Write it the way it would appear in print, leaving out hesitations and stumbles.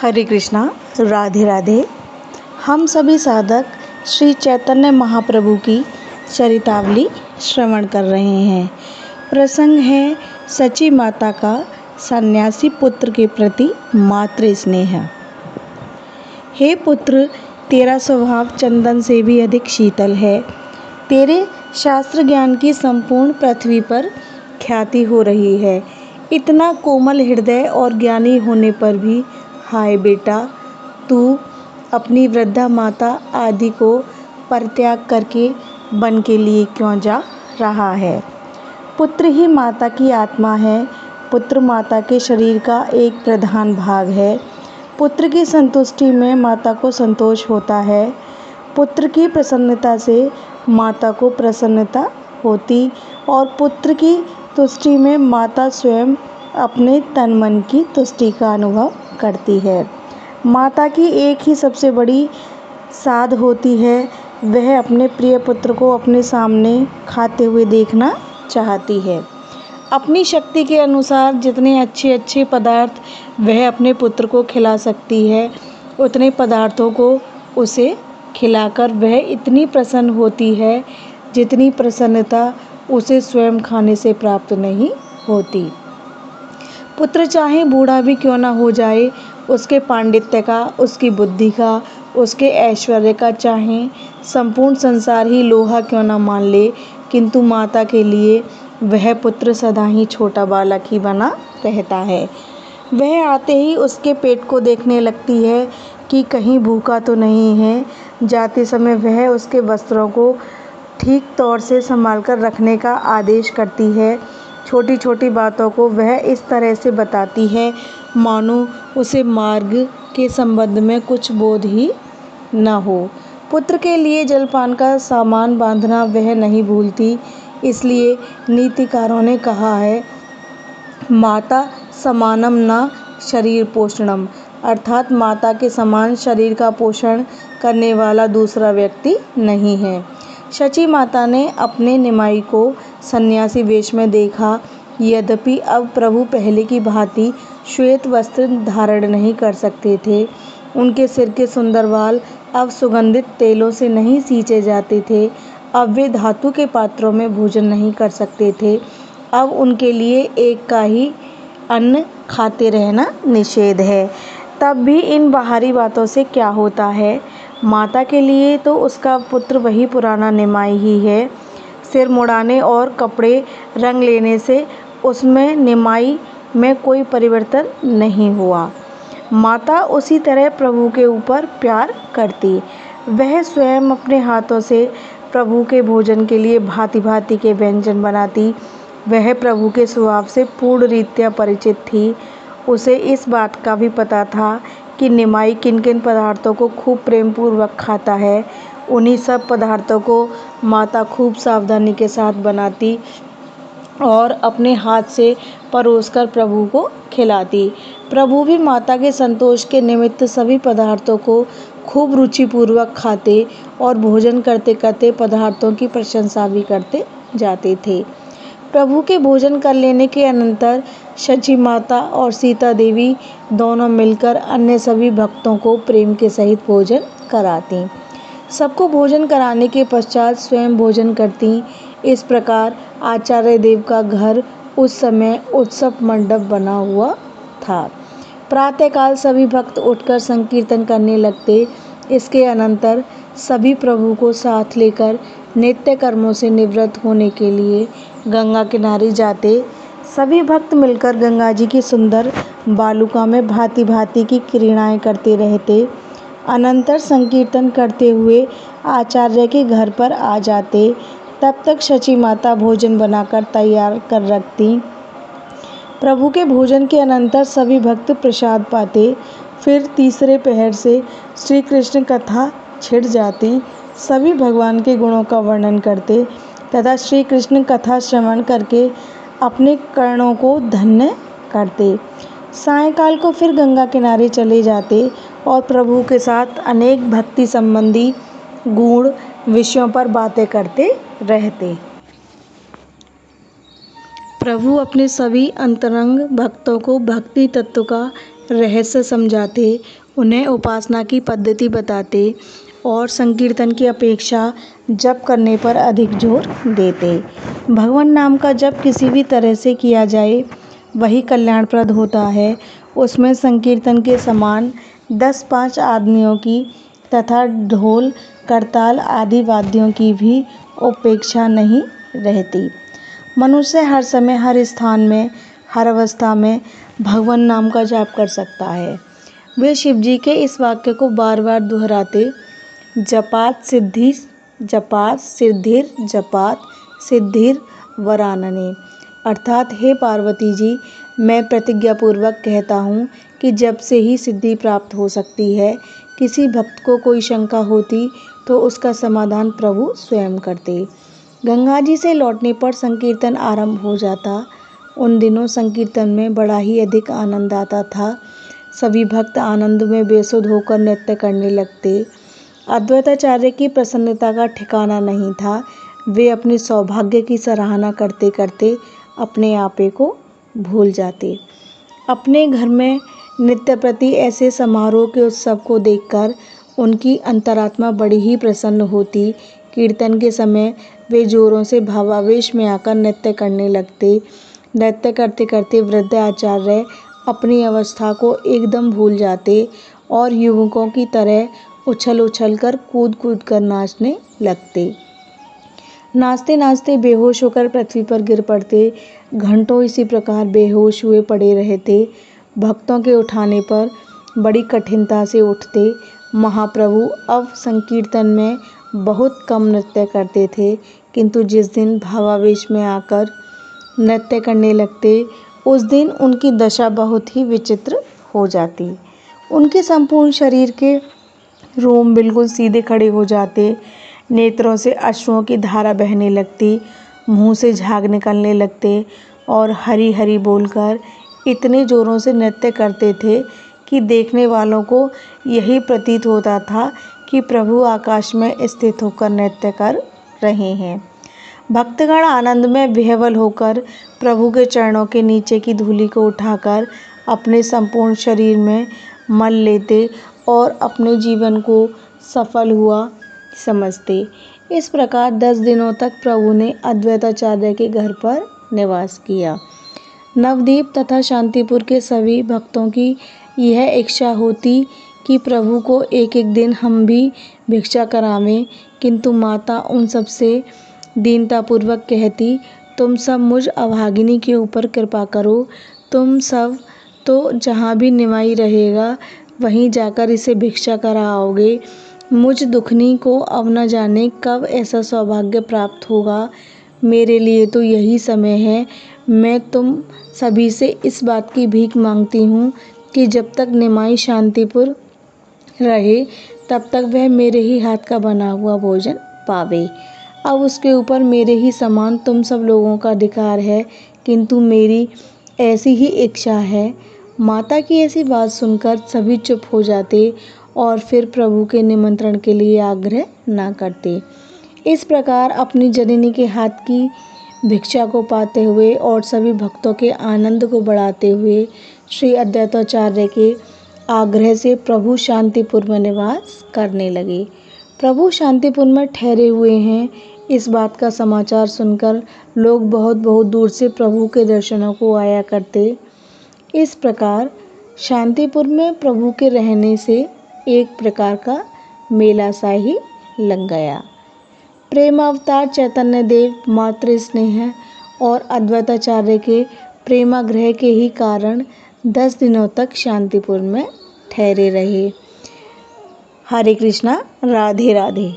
हरे कृष्णा, राधे राधे। हम सभी साधक श्री चैतन्य महाप्रभु की चरितावली श्रवण कर रहे हैं। प्रसंग है सची माता का सन्यासी पुत्र के प्रति मातृ स्नेह। हे पुत्र, तेरा स्वभाव चंदन से भी अधिक शीतल है। तेरे शास्त्र ज्ञान की संपूर्ण पृथ्वी पर ख्याति हो रही है। इतना कोमल हृदय और ज्ञानी होने पर भी हाय बेटा, तू अपनी वृद्धा माता आदि को परित्याग करके वन के लिए क्यों जा रहा है। पुत्र ही माता की आत्मा है। पुत्र माता के शरीर का एक प्रधान भाग है। पुत्र की संतुष्टि में माता को संतोष होता है। पुत्र की प्रसन्नता से माता को प्रसन्नता होती और पुत्र की तुष्टि में माता स्वयं अपने तन मन की तुष्टि का अनुभव करती है। माता की एक ही सबसे बड़ी साध होती है, वह अपने प्रिय पुत्र को अपने सामने खाते हुए देखना चाहती है। अपनी शक्ति के अनुसार जितने अच्छे अच्छे पदार्थ वह अपने पुत्र को खिला सकती है, उतने पदार्थों को उसे खिलाकर वह इतनी प्रसन्न होती है जितनी प्रसन्नता उसे स्वयं खाने से प्राप्त नहीं होती। पुत्र चाहे बूढ़ा भी क्यों न हो जाए, उसके पांडित्य का, उसकी बुद्धि का, उसके ऐश्वर्य का चाहे संपूर्ण संसार ही लोहा क्यों न मान ले, किंतु माता के लिए वह पुत्र सदा ही छोटा बालक ही बना रहता है। वह आते ही उसके पेट को देखने लगती है कि कहीं भूखा तो नहीं है। जाते समय वह उसके वस्त्रों को ठीक तौर से संभाल कर रखने का आदेश करती है। छोटी छोटी बातों को वह इस तरह से बताती है मानो उसे मार्ग के संबंध में कुछ बोध ही न हो। पुत्र के लिए जलपान का सामान बांधना वह नहीं भूलती। इसलिए नीतिकारों ने कहा है, माता समानम न शरीर पोषणम, अर्थात माता के समान शरीर का पोषण करने वाला दूसरा व्यक्ति नहीं है। शची माता ने अपने निमाई को सन्यासी वेश में देखा। यद्यपि अब प्रभु पहले की भांति श्वेत वस्त्र धारण नहीं कर सकते थे। उनके सिर के सुंदर बाल अब सुगंधित तेलों से नहीं सींचे जाते थे। अब वे धातु के पात्रों में भोजन नहीं कर सकते थे। अब उनके लिए एक का ही अन्न खाते रहना निषेध है। तब भी इन बाहरी बातों से क्या होता है, माता के लिए तो उसका पुत्र वही पुराना निमाई ही है। सिर मुड़ाने और कपड़े रंग लेने से उसमें निमाई में कोई परिवर्तन नहीं हुआ। माता उसी तरह प्रभु के ऊपर प्यार करती। वह स्वयं अपने हाथों से प्रभु के भोजन के लिए भांति भांति के व्यंजन बनाती। वह प्रभु के स्वभाव से पूर्ण रीत्या परिचित थी। उसे इस बात का भी पता था कि निमाई किन किन पदार्थों को खूब प्रेम पूर्वक खाता है। उन्हीं सब पदार्थों को माता खूब सावधानी के साथ बनाती और अपने हाथ से परोसकर प्रभु को खिलाती। प्रभु भी माता के संतोष के निमित्त सभी पदार्थों को खूब रुचिपूर्वक खाते और भोजन करते करते पदार्थों की प्रशंसा भी करते जाते थे। प्रभु के भोजन कर लेने के अनंतर शची माता और सीता देवी दोनों मिलकर अन्य सभी भक्तों को प्रेम के सहित भोजन कराती। सबको भोजन कराने के पश्चात स्वयं भोजन करती। इस प्रकार आचार्य देव का घर उस समय उत्सव मंडप बना हुआ था। प्रातःकाल सभी भक्त उठकर संकीर्तन करने लगते। इसके अनंतर सभी प्रभु को साथ लेकर नित्य कर्मों से निवृत्त होने के लिए गंगा किनारे जाते। सभी भक्त मिलकर गंगा जी की सुंदर बालुका में भांति भांति की क्रीड़ाएं करते रहते। अनंतर संकीर्तन करते हुए आचार्य के घर पर आ जाते। तब तक शची माता भोजन बनाकर तैयार कर रखती। प्रभु के भोजन के अनंतर सभी भक्त प्रसाद पाते। फिर तीसरे पहर से श्री कृष्ण कथा छिड़ जाती। सभी भगवान के गुणों का वर्णन करते तथा श्री कृष्ण कथा श्रवण करके अपने कर्णों को धन्य करते। सायंकाल को फिर गंगा किनारे चले जाते और प्रभु के साथ अनेक भक्ति संबंधी गूढ़ विषयों पर बातें करते रहते। प्रभु अपने सभी अंतरंग भक्तों को भक्ति तत्व का रहस्य समझाते, उन्हें उपासना की पद्धति बताते और संकीर्तन की अपेक्षा जप करने पर अधिक जोर देते। भगवान नाम का जप किसी भी तरह से किया जाए वही कल्याणप्रद होता है। उसमें संकीर्तन के समान 10-5 आदमियों की तथा ढोल करताल आदि वाद्यों की भी उपेक्षा नहीं रहती। मनुष्य हर समय हर स्थान में हर अवस्था में भगवान नाम का जाप कर सकता है। वे शिव जी के इस वाक्य को बार बार दोहराते, जपात सिद्धिर जपात सिद्धिर वरानने, अर्थात हे पार्वती जी, मैं प्रतिज्ञापूर्वक कहता हूँ कि जप से ही सिद्धि प्राप्त हो सकती है। किसी भक्त को कोई शंका होती तो उसका समाधान प्रभु स्वयं करते। गंगा जी से लौटने पर संकीर्तन आरंभ हो जाता। उन दिनों संकीर्तन में बड़ा ही अधिक आनंद आता था। सभी भक्त आनंद में बेसुध होकर नृत्य करने लगते। अद्वैताचार्य की प्रसन्नता का ठिकाना नहीं था। वे अपने सौभाग्य की सराहना करते करते अपने आपे को भूल जाते। अपने घर में नित्य प्रति ऐसे समारोह के उत्सव को देखकर उनकी अंतरात्मा बड़ी ही प्रसन्न होती। कीर्तन के समय वे जोरों से भावावेश में आकर नृत्य करने लगते। नृत्य करते करते वृद्ध आचार्य अपनी अवस्था को एकदम भूल जाते और युवकों की तरह उछल उछल कर कूद कूद कर नाचने लगते। नाचते नाचते बेहोश होकर पृथ्वी पर गिर पड़ते। घंटों इसी प्रकार बेहोश हुए पड़े रहते। भक्तों के उठाने पर बड़ी कठिनता से उठते। महाप्रभु अब संकीर्तन में बहुत कम नृत्य करते थे, किंतु जिस दिन भावावेश में आकर नृत्य करने लगते उस दिन उनकी दशा बहुत ही विचित्र हो जाती। उनके संपूर्ण शरीर के रोम बिल्कुल सीधे खड़े हो जाते। नेत्रों से अश्रुओं की धारा बहने लगती। मुंह से झाग निकलने लगते और हरी हरी बोलकर इतने जोरों से नृत्य करते थे कि देखने वालों को यही प्रतीत होता था कि प्रभु आकाश में स्थित होकर नृत्य कर रहे हैं। भक्तगण आनंद में विह्वल होकर प्रभु के चरणों के नीचे की धूलि को उठाकर अपने संपूर्ण शरीर में मल लेते और अपने जीवन को सफल हुआ समझते। इस प्रकार 10 दिनों तक प्रभु ने अद्वैताचार्य के घर पर निवास किया। नवद्वीप तथा शांतिपुर के सभी भक्तों की यह इच्छा होती कि प्रभु को एक एक दिन हम भी भिक्षा करावें, किंतु माता उन सब से दीनतापूर्वक कहती, तुम सब मुझ अभागिनी के ऊपर कृपा करो। तुम सब तो जहाँ भी निमाई रहेगा वहीं जाकर इसे भिक्षा कराओगे। मुझ दुखनी को अब न जाने कब ऐसा सौभाग्य प्राप्त होगा। मेरे लिए तो यही समय है। मैं तुम सभी से इस बात की भीख मांगती हूँ कि जब तक निमाई शांतिपुर रहे तब तक वह मेरे ही हाथ का बना हुआ भोजन पावे। अब उसके ऊपर मेरे ही समान तुम सब लोगों का अधिकार है, किंतु मेरी ऐसी ही इच्छा है। माता की ऐसी बात सुनकर सभी चुप हो जाते और फिर प्रभु के निमंत्रण के लिए आग्रह न करते। इस प्रकार अपनी जननी के हाथ की भिक्षा को पाते हुए और सभी भक्तों के आनंद को बढ़ाते हुए श्री अद्वैताचार्य के आग्रह से प्रभु शांतिपुर में निवास करने लगे। प्रभु शांतिपुर में ठहरे हुए हैं, इस बात का समाचार सुनकर लोग बहुत बहुत दूर से प्रभु के दर्शनों को आया करते। इस प्रकार शांतिपुर में प्रभु के रहने से एक प्रकार का मेला सा ही लग गया। प्रेम अवतार चैतन्य देव मातृ स्नेह और अद्वैताचार्य के प्रेमाग्रह के ही कारण 10 दिनों तक शांतिपुर में ठहरे रहे। हरे कृष्णा, राधे राधे।